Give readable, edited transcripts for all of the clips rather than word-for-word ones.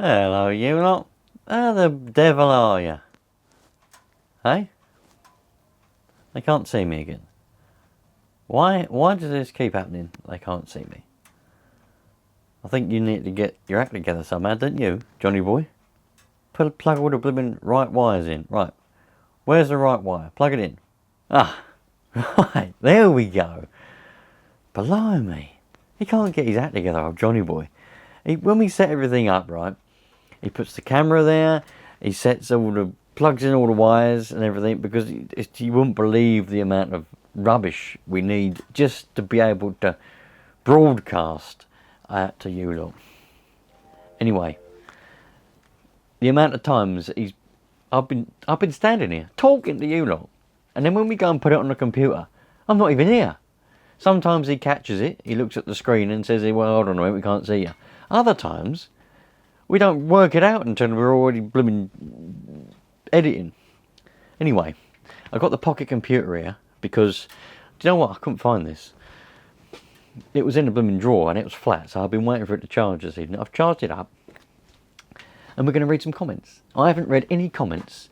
Hello, you lot. How the devil are you? Hey? They can't see me again. Why does this keep happening? They can't see me. I think you need to get your act together somehow, don't you, Johnny boy? Plug all the blooming right wires in. Right. Where's the right wire? Plug it in. Ah. Right. There we go. Blimey. He can't get his act together, old Johnny boy. When we set everything up, right, he puts the camera there, he plugs in all the wires and everything, because you wouldn't believe the amount of rubbish we need just to be able to broadcast to you lot. Anyway, the amount of times I've been standing here talking to you lot, and then when we go and put it on the computer, I'm not even here. Sometimes he catches it, he looks at the screen and says, well, hold on a minute, we can't see you. Other times, we don't work it out until we're already blooming editing. Anyway, I got the pocket computer here because, do you know what, I couldn't find this. It was in the blooming drawer and it was flat, so I've been waiting for it to charge this evening. I've charged it up and we're going to read some comments. I haven't read any comments.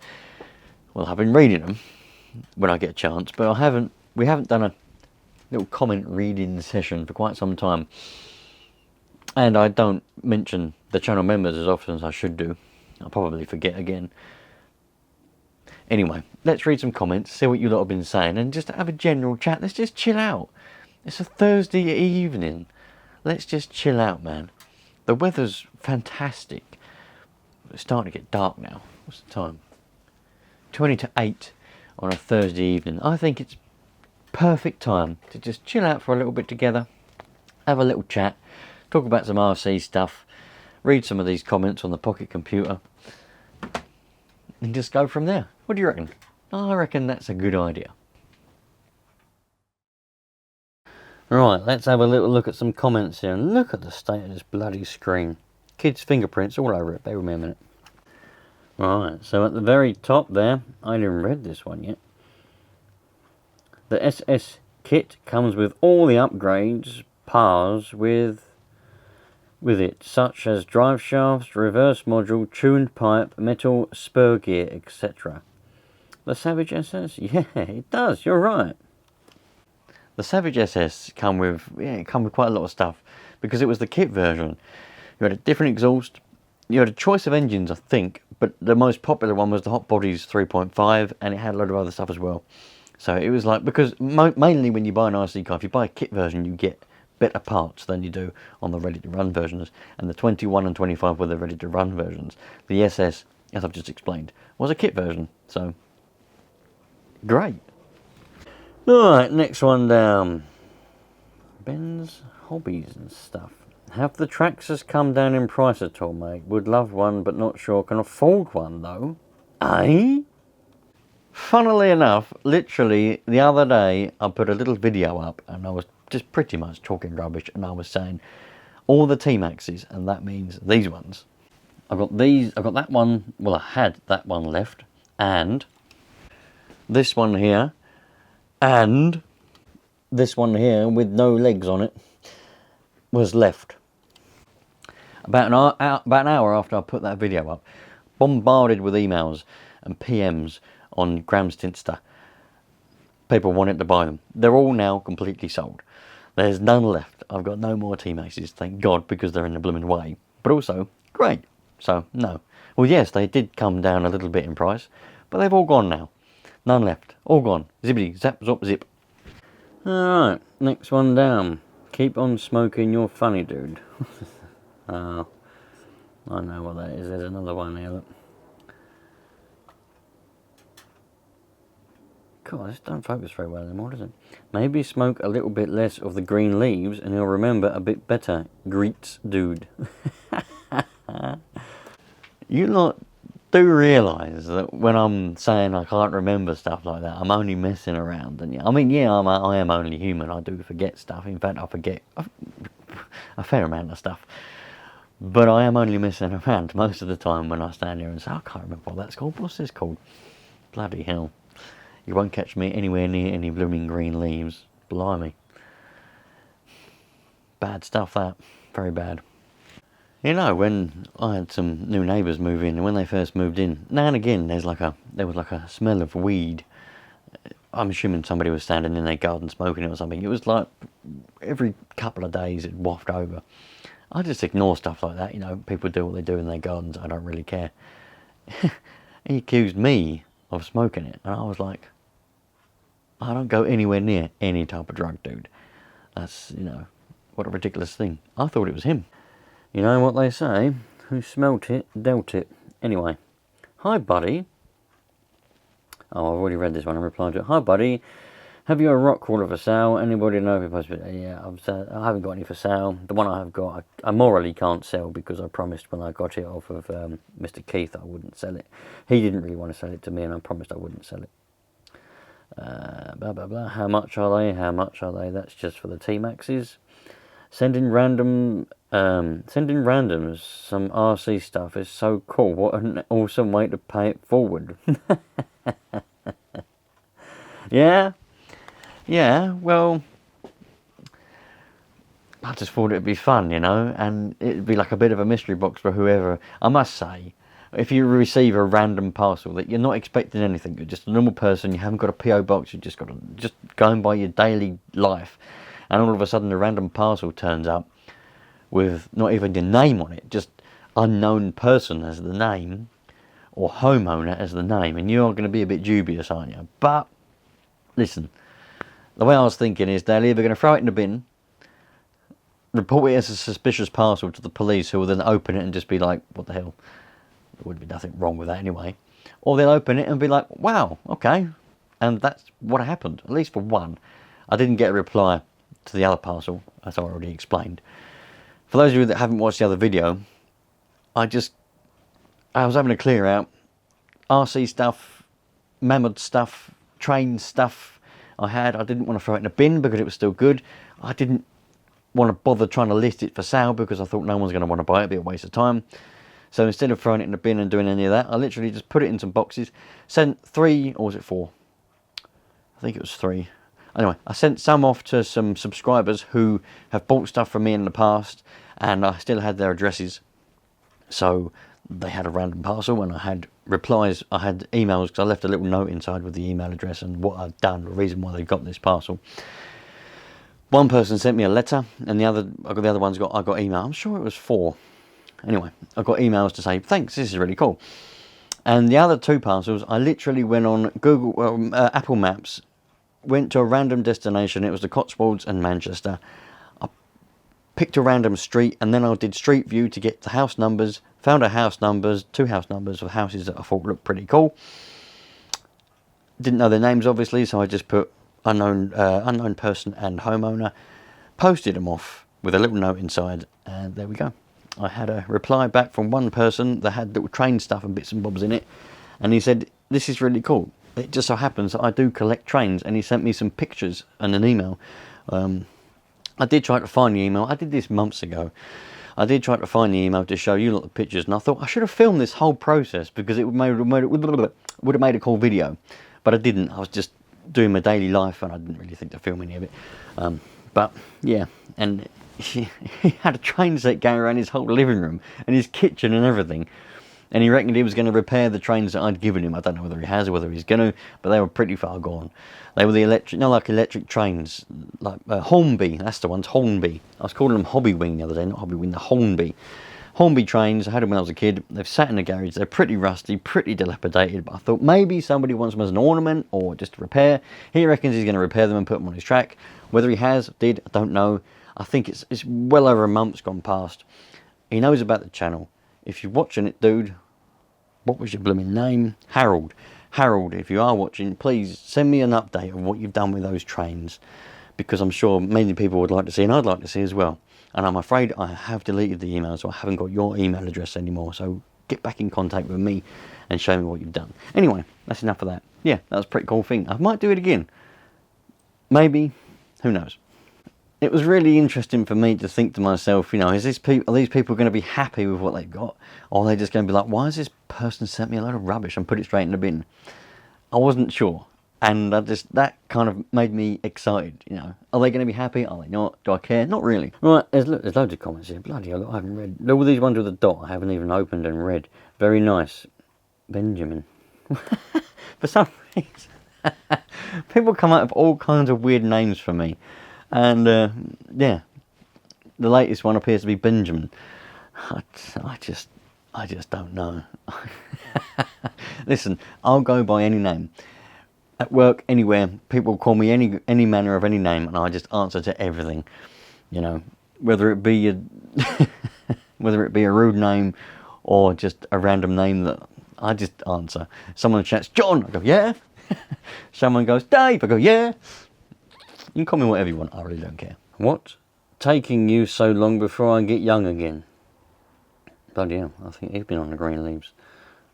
Well, I've been reading them when I get a chance, but we haven't done a little comment reading session for quite some time. And I don't mention the channel members as often as I should do. I'll probably forget again. Anyway, let's read some comments, see what you lot have been saying, and just have a general chat. Let's just chill out. It's a Thursday evening. Let's just chill out, man. The weather's fantastic. It's starting to get dark now. What's the time? 20 to 8 on a Thursday evening. I think it's perfect time to just chill out for a little bit together, have a little chat, talk about some RC stuff, read some of these comments on the pocket computer, and just go from there. What do you reckon? I reckon that's a good idea. Right, let's have a little look at some comments here, and look at the state of this bloody screen. Kids' fingerprints all over it. Bear with me a minute. Right, so at the very top there, I haven't read this one yet. The SS kit comes with all the upgrades, PARs with it, such as drive shafts, reverse module, tuned pipe, metal spur gear, etc. The Savage SS? Yeah, it does, you're right. The Savage SS come with quite a lot of stuff, because it was the kit version. You had a different exhaust, you had a choice of engines, I think, but the most popular one was the Hot Bodies 3.5, and it had a lot of other stuff as well. So it was like, because mainly when you buy an RC car, if you buy a kit version, you get better parts than you do on the ready-to-run versions. And the 21 and 25 were the ready-to-run versions. The SS, as I've just explained, was a kit version. So, great. Alright, next one down. Ben's hobbies and stuff. Have the Traxxas come down in price at all, mate? Would love one, but not sure can afford one, though. Eh? Funnily enough, literally the other day I put a little video up and I was just pretty much talking rubbish, and I was saying all the T-Maxes, and that means these ones. I've got that one, well, I had that one left, and this one here, and this one here with no legs on it was left. About an hour after I put that video up, bombarded with emails and PMs on Graham's Tinster. People wanted to buy them. They're all now completely sold. There's none left. I've got no more T-Maxes, thank God, because they're in the blooming way. But also, great. So, no. Well, yes, they did come down a little bit in price, but they've all gone now. None left. All gone. Zippity, zap, zop, zip. Alright, next one down. Keep on smoking, you're funny, dude. Oh, I know what that is. There's another one here, look. God, this don't focus very well anymore, does it? Maybe smoke a little bit less of the green leaves and he'll remember a bit better. Greets, dude. You lot do realise that when I'm saying I can't remember stuff like that, I'm only messing around. And I mean, yeah, I am only human. I do forget stuff. In fact, I forget a fair amount of stuff. But I am only messing around most of the time when I stand here and say, I can't remember what that's called. What's this called? Bloody hell. You won't catch me anywhere near any blooming green leaves. Blimey. Bad stuff, that. Very bad. You know, when I had some new neighbours move in, and when they first moved in, now and again there was like a smell of weed. I'm assuming somebody was standing in their garden smoking it or something. It was like every couple of days it'd waft over. I just ignore stuff like that, you know. People do what they do in their gardens. I don't really care. He accused me of smoking it, and I was like, I don't go anywhere near any type of drug, dude. That's, you know, what a ridiculous thing. I thought it was him. You know what they say, who smelt it, dealt it. Anyway, hi buddy. Oh, I've already read this one. I replied to it. Hi buddy, have you a rock crawler for sale? Anybody know if it's supposed to be? Yeah, I haven't got any for sale. The one I have got, I morally can't sell because I promised when I got it off of Mr. Keith I wouldn't sell it. He didn't really want to sell it to me, and I promised I wouldn't sell it. Blah blah blah. How much are they? How much are they? That's just for the T-Maxes. Sending randoms some RC stuff is so cool. What an awesome way to pay it forward. Yeah, well, I just thought it'd be fun, you know, and it'd be like a bit of a mystery box for whoever. I must say, if you receive a random parcel that you're not expecting anything, you're just a normal person, you haven't got a PO box, you just going by your daily life, and all of a sudden a random parcel turns up with not even your name on it, just unknown person as the name, or homeowner as the name, and you're going to be a bit dubious, aren't you? But listen, the way I was thinking is they're either going to throw it in the bin, report it as a suspicious parcel to the police, who will then open it and just be like, what the hell? There would be nothing wrong with that anyway. Or they'll open it and be like, wow, okay. And that's what happened, at least for one. I didn't get a reply to the other parcel, as I already explained. For those of you that haven't watched the other video, I was having a clear out. RC stuff, mammoth stuff, train stuff I didn't want to throw it in a bin because it was still good. I didn't want to bother trying to list it for sale because I thought no one's going to want to buy it. It'd be a waste of time. So instead of throwing it in the bin and doing any of that, I literally just put it in some boxes, sent 3, or was it 4? I think it was 3. Anyway, I sent some off to some subscribers who have bought stuff from me in the past, and I still had their addresses. So they had a random parcel, and I had replies, I had emails, because I left a little note inside with the email address and what I'd done, the reason why they got this parcel. One person sent me a letter, and the other ones I got email. I'm sure it was 4. Anyway, I got emails to say, thanks, this is really cool. And the other 2 parcels, I literally went on Apple Maps, went to a random destination. It was the Cotswolds and Manchester. I picked a random street, and then I did Street View to get the house numbers. Found 2 house numbers of houses that I thought looked pretty cool. Didn't know their names, obviously, so I just put unknown person and homeowner. Posted them off with a little note inside, and there we go. I had a reply back from one person that had little train stuff and bits and bobs in it, and he said, this is really cool. It just so happens that I do collect trains, and he sent me some pictures and an email. I did try to find the email. I did this months ago. I did try to find the email to show you lot the pictures, and I thought I should have filmed this whole process because it would have made a cool video. But I didn't. I was just doing my daily life, and I didn't really think to film any of it. But yeah, and he had a train set going around his whole living room and his kitchen and everything. And he reckoned he was going to repair the trains that I'd given him. I don't know whether he has or whether he's going to, but they were pretty far gone. They were the electric trains, like Hornby, that's the ones, Hornby. I was calling them Hobby Wing the other day, not Hobby Wing, the Hornby. Hornby trains, I had them when I was a kid. They've sat in the garage, they're pretty rusty, pretty dilapidated, but I thought maybe somebody wants them as an ornament or just to repair. He reckons he's going to repair them and put them on his track. Whether he has, did, I don't know. I think it's well over a month's gone past. He knows about the channel. If you're watching it, dude, what was your blooming name? Harold. Harold, if you are watching, please send me an update on what you've done with those trains, because I'm sure many people would like to see, and I'd like to see as well. And I'm afraid I have deleted the email, so I haven't got your email address anymore. So get back in contact with me and show me what you've done. Anyway, that's enough of that. Yeah, that was a pretty cool thing. I might do it again. Maybe. Who knows? It was really interesting for me to think to myself, you know, are these people going to be happy with what they've got? Or are they just going to be like, why has this person sent me a load of rubbish and put it straight in the bin? I wasn't sure. And that kind of made me excited, you know. Are they going to be happy? Are they not? Do I care? Not really. Right, there's loads of comments here. Bloody hell, I haven't read. All these ones with a dot I haven't even opened and read. Very nice. Benjamin. For some reason, people come up with all kinds of weird names for me. And, yeah. The latest one appears to be Benjamin. I just don't know. Listen, I'll go by any name. At work, anywhere, people call me any manner of any name, and I just answer to everything. You know, whether it be a rude name or just a random name that I just answer. Someone shouts John, I go yeah. Someone goes Dave, I go yeah. You can call me whatever you want. I really don't care. What? Taking you so long before I get young again? Bloody hell! I think he's been on the green leaves.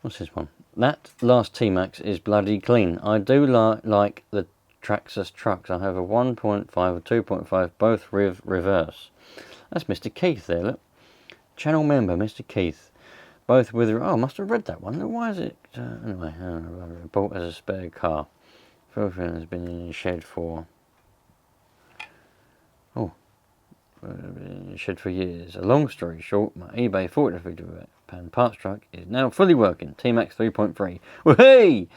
What's this one? That last T-Max is bloody clean. I do like the Traxxas trucks. I have a 1.5, a 2.5, both reverse. That's Mr. Keith there, look. Channel member, Mr. Keith. Both with... Oh, I must have read that one. Why is it... anyway, bought as a spare car. Fulfilling has been in the shed for... Oh. Shed for years. A long story short, my eBay £40 parts truck is now fully working. T-Max 3.3. Whee!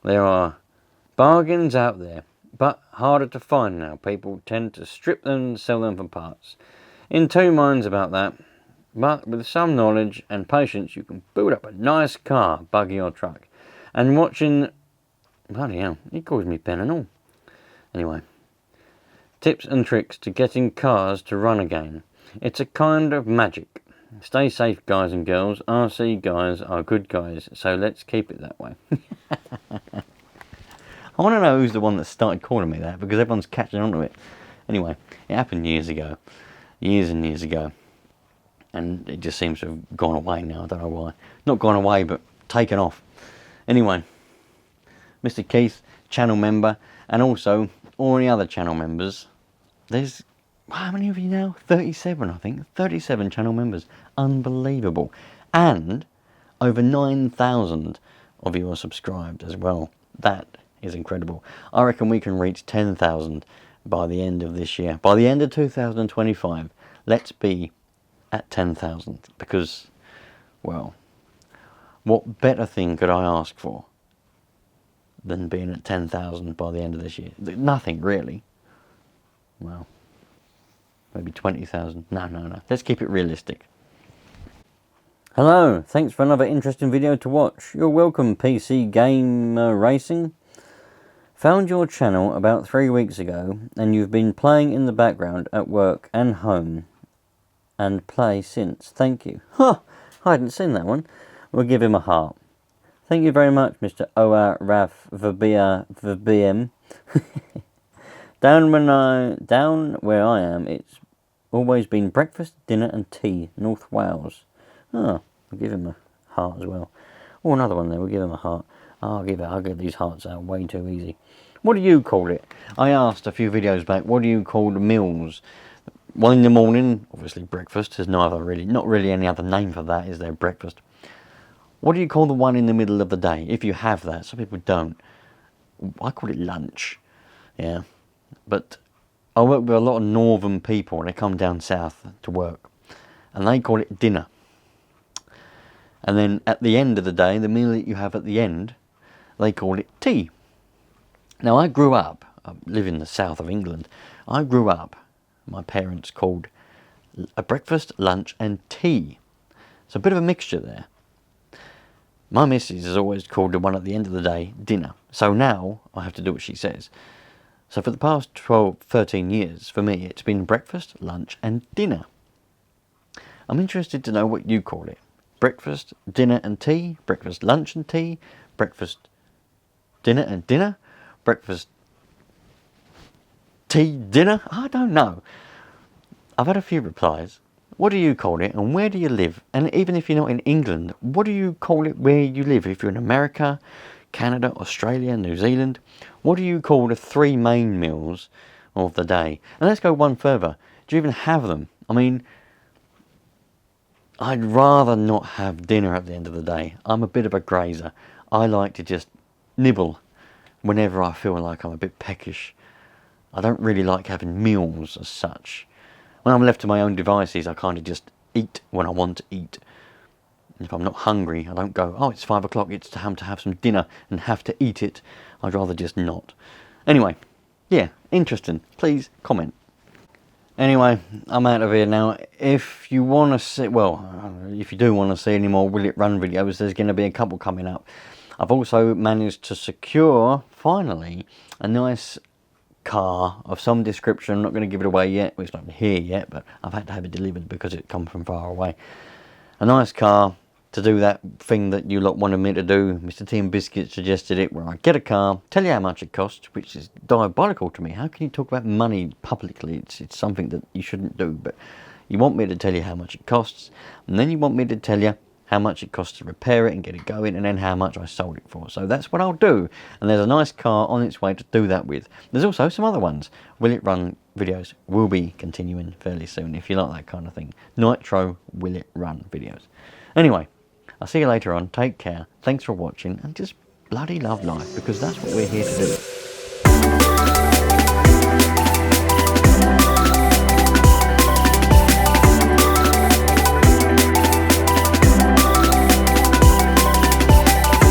There are bargains out there, but harder to find now. People tend to strip them and sell them for parts. In two minds about that, but with some knowledge and patience, you can build up a nice car, buggy or truck. And watching... Bloody hell, he calls me Ben and all. Anyway. Tips and tricks to getting cars to run again. It's a kind of magic. Stay safe, guys and girls. RC guys are good guys, so let's keep it that way. I want to know who's the one that started calling me that, because everyone's catching on to it. Anyway, it happened years ago. Years and years ago. And it just seems to have gone away now. I don't know why. Not gone away, but taken off. Anyway, Mr. Keith, channel member, and also all the other channel members. There's, how many of you now? 37, I think. 37 channel members. Unbelievable. And over 9,000 of you are subscribed as well. That is incredible. I reckon we can reach 10,000 by the end of this year. By the end of 2025, let's be at 10,000. Because, well, what better thing could I ask for than being at 10,000 by the end of this year? Nothing, really. Well, maybe 20,000. No. Let's keep it realistic. Hello, thanks for another interesting video to watch. You're welcome, PC Gamer Racing. Found your channel about 3 weeks ago, and you've been playing in the background at work and home, and play since. Thank you. Huh, I hadn't seen that one. We'll give him a heart. Thank you very much, Mr. O.R. Raf VBM. Down where I am, it's always been breakfast, dinner and tea, North Wales. Oh, we'll give him a heart as well. Oh, another one there, we'll give him a heart. I'll give these hearts out way too easy. What do you call it? I asked a few videos back, what do you call the meals? One in the morning, obviously breakfast. There's not really any other name for that, is there? Breakfast. What do you call the one in the middle of the day? If you have that, some people don't. I call it lunch. Yeah. But I work with a lot of northern people. They come down south to work. And they call it dinner. And then at the end of the day, the meal that you have at the end, they call it tea. Now I grew up, I live in the south of England. I grew up, my parents called a breakfast, lunch and tea. So a bit of a mixture there. My missus has always called the one at the end of the day dinner. So now I have to do what she says. So for the past 12, 13 years, for me, it's been breakfast, lunch and dinner. I'm interested to know what you call it. Breakfast, dinner and tea, breakfast, lunch and tea, breakfast, dinner and dinner, breakfast, tea, dinner. I don't know. I've had a few replies. What do you call it and where do you live? And even if you're not in England, what do you call it where you live? If you're in America, Canada, Australia, New Zealand, what do you call the three main meals of the day? And let's go one further. Do you even have them? I mean, I'd rather not have dinner at the end of the day. I'm a bit of a grazer. I like to just nibble whenever I feel like I'm a bit peckish. I don't really like having meals as such. When I'm left to my own devices, I kind of just eat when I want to eat. If I'm not hungry, I don't go, oh, it's 5 o'clock, it's time to have some dinner and have to eat it. I'd rather just not. Anyway, yeah, interesting. Please comment. Anyway, I'm out of here now. If you want to see, well, if you do want to see any more Will It Run videos, there's going to be a couple coming up. I've also managed to secure, finally, a nice car of some description. I'm not going to give it away yet. Well, it's not here yet, but I've had to have it delivered because it come from far away. A nice car to do that thing that you lot wanted me to do. Mr. T and Biscuit suggested it, where I get a car, tell you how much it costs, which is diabolical to me. How can you talk about money publicly? It's something that you shouldn't do, but you want me to tell you how much it costs, and then you want me to tell you how much it costs to repair it and get it going, and then how much I sold it for. So that's what I'll do, and there's a nice car on its way to do that with. There's also some other ones. Will It Run videos will be continuing fairly soon, if you like that kind of thing. Nitro Will It Run videos. Anyway, I'll see you later on. Take care. Thanks for watching, and just bloody love life, because that's what we're here to do.